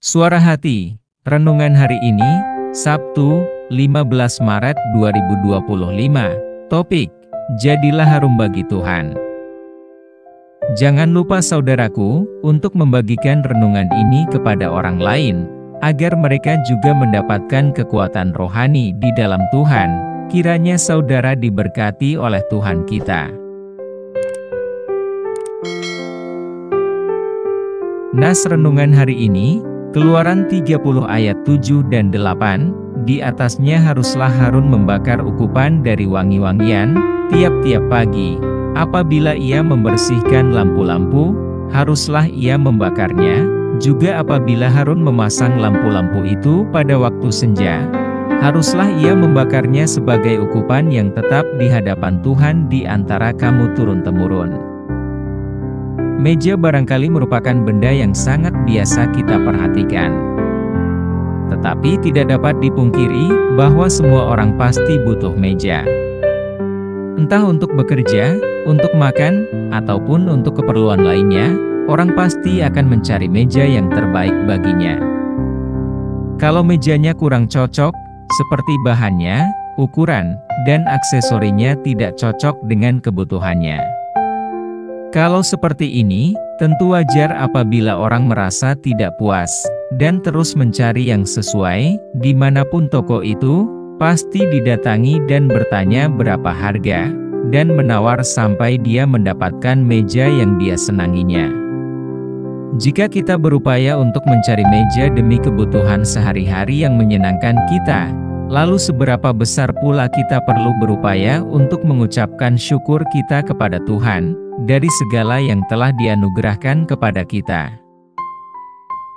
Suara Hati, renungan hari ini, Sabtu, 15 Maret 2025. Topik, Jadilah Harum Bagi Tuhan. Jangan lupa saudaraku, untuk membagikan renungan ini kepada orang lain, agar mereka juga mendapatkan kekuatan rohani di dalam Tuhan. Kiranya saudara diberkati oleh Tuhan kita. Nas renungan hari ini, Keluaran 30 ayat 7 dan 8, di atasnya haruslah Harun membakar ukupan dari wangi-wangian, tiap-tiap pagi. Apabila ia membersihkan lampu-lampu, haruslah ia membakarnya, juga apabila Harun memasang lampu-lampu itu pada waktu senja, haruslah ia membakarnya sebagai ukupan yang tetap di hadapan Tuhan di antara kamu turun-temurun. Meja barangkali merupakan benda yang sangat biasa kita perhatikan. Tetapi tidak dapat dipungkiri bahwa semua orang pasti butuh meja. Entah untuk bekerja, untuk makan, ataupun untuk keperluan lainnya, orang pasti akan mencari meja yang terbaik baginya. Kalau mejanya kurang cocok, seperti bahannya, ukuran, dan aksesorinya tidak cocok dengan kebutuhannya. Kalau seperti ini, tentu wajar apabila orang merasa tidak puas, dan terus mencari yang sesuai. Dimanapun toko itu, pasti didatangi dan bertanya berapa harga, dan menawar sampai dia mendapatkan meja yang dia senanginya. Jika kita berupaya untuk mencari meja demi kebutuhan sehari-hari yang menyenangkan kita, lalu seberapa besar pula kita perlu berupaya untuk mengucapkan syukur kita kepada Tuhan dari segala yang telah dianugerahkan kepada kita.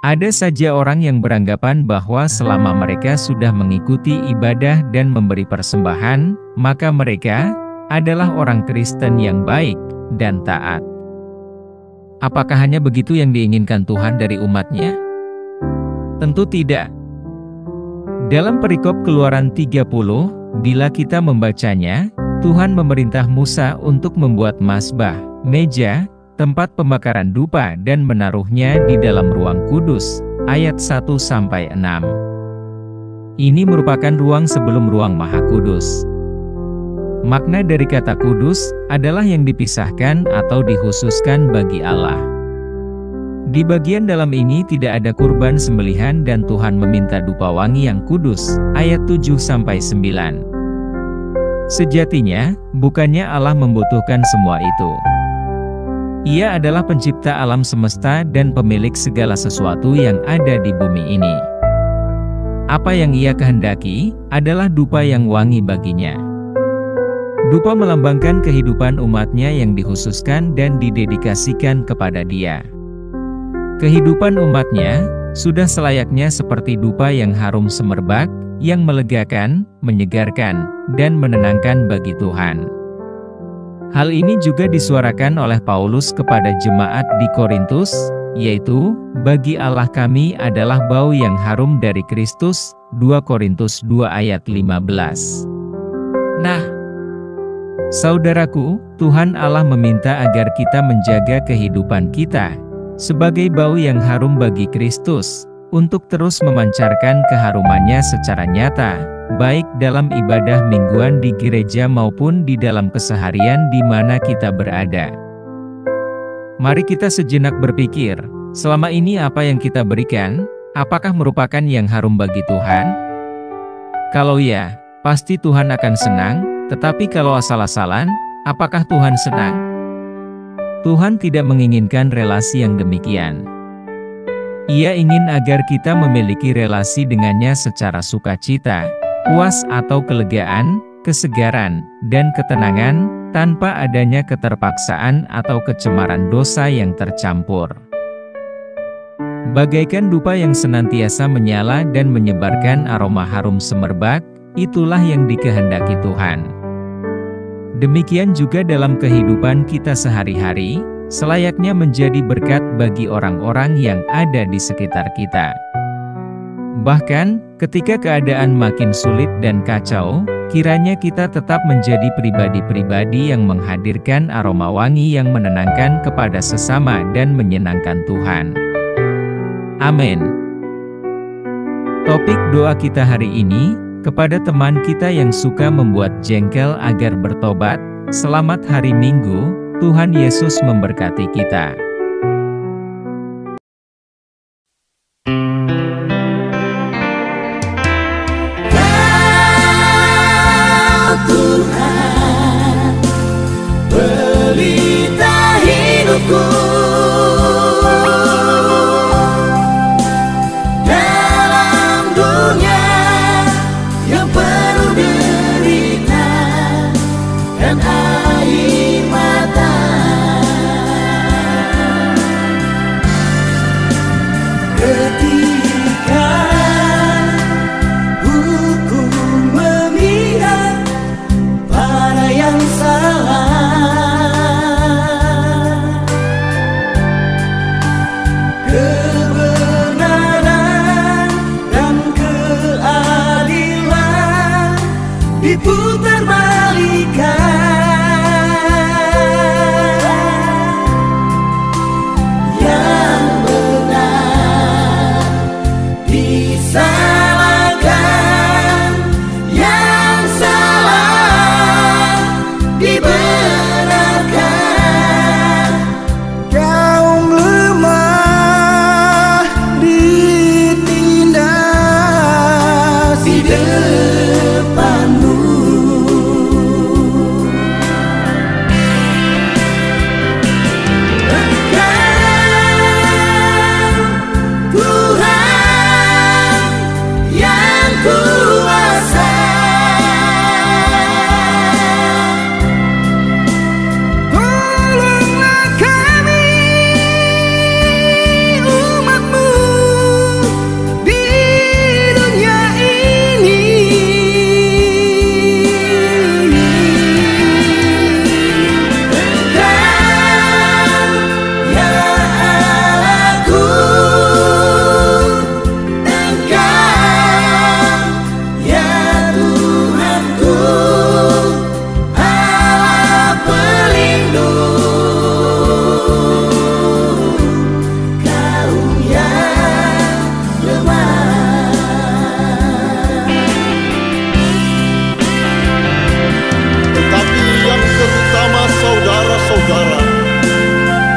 Ada saja orang yang beranggapan bahwa selama mereka sudah mengikuti ibadah dan memberi persembahan, maka mereka adalah orang Kristen yang baik dan taat. Apakah hanya begitu yang diinginkan Tuhan dari umatnya? Tentu tidak. Dalam perikop Keluaran 30, bila kita membacanya, Tuhan memerintah Musa untuk membuat mazbah, meja, tempat pembakaran dupa dan menaruhnya di dalam ruang kudus, ayat 1-6. Ini merupakan ruang sebelum ruang maha kudus. Makna dari kata kudus adalah yang dipisahkan atau dikhususkan bagi Allah. Di bagian dalam ini tidak ada kurban sembelihan dan Tuhan meminta dupa wangi yang kudus, ayat 7-9. Sejatinya, bukannya Allah membutuhkan semua itu. Ia adalah pencipta alam semesta dan pemilik segala sesuatu yang ada di bumi ini. Apa yang Ia kehendaki adalah dupa yang wangi baginya. Dupa melambangkan kehidupan umatnya yang dikhususkan dan didedikasikan kepada Dia. Kehidupan umatnya sudah selayaknya seperti dupa yang harum semerbak, yang melegakan, menyegarkan, dan menenangkan bagi Tuhan. Hal ini juga disuarakan oleh Paulus kepada jemaat di Korintus, yaitu, bagi Allah kami adalah bau yang harum dari Kristus, 2 Korintus 2 ayat 15. Nah, saudaraku, Tuhan Allah meminta agar kita menjaga kehidupan kita sebagai bau yang harum bagi Kristus, untuk terus memancarkan keharumannya secara nyata, baik dalam ibadah mingguan di gereja maupun di dalam keseharian di mana kita berada. Mari kita sejenak berpikir, selama ini apa yang kita berikan, apakah merupakan yang harum bagi Tuhan? Kalau ya, pasti Tuhan akan senang, tetapi kalau asal-asalan, apakah Tuhan senang? Tuhan tidak menginginkan relasi yang demikian. Ia ingin agar kita memiliki relasi dengannya secara sukacita, puas atau kelegaan, kesegaran, dan ketenangan, tanpa adanya keterpaksaan atau kecemaran dosa yang tercampur. Bagaikan dupa yang senantiasa menyala dan menyebarkan aroma harum semerbak, itulah yang dikehendaki Tuhan. Demikian juga dalam kehidupan kita sehari-hari, selayaknya menjadi berkat bagi orang-orang yang ada di sekitar kita. Bahkan, ketika keadaan makin sulit dan kacau, kiranya kita tetap menjadi pribadi-pribadi yang menghadirkan aroma wangi yang menenangkan kepada sesama dan menyenangkan Tuhan. Amin. Topik doa kita hari ini, kepada teman kita yang suka membuat jengkel agar bertobat. Selamat hari Minggu, Tuhan Yesus memberkati kita. Kau Tuhan, pelita hidupku. Diputar balikan, yang benar disalahkan, yang salah dibenarkan. Kaum lemah ditindas di depanmu.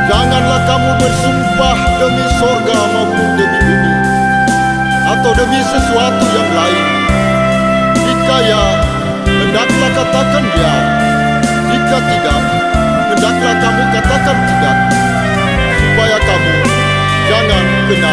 Janganlah kamu bersumpah demi sorga maupun demi bumi, atau demi sesuatu yang lain. Jika ya, hendaklah katakan ya. Jika tidak, hendaklah kamu katakan tidak, supaya kamu jangan kena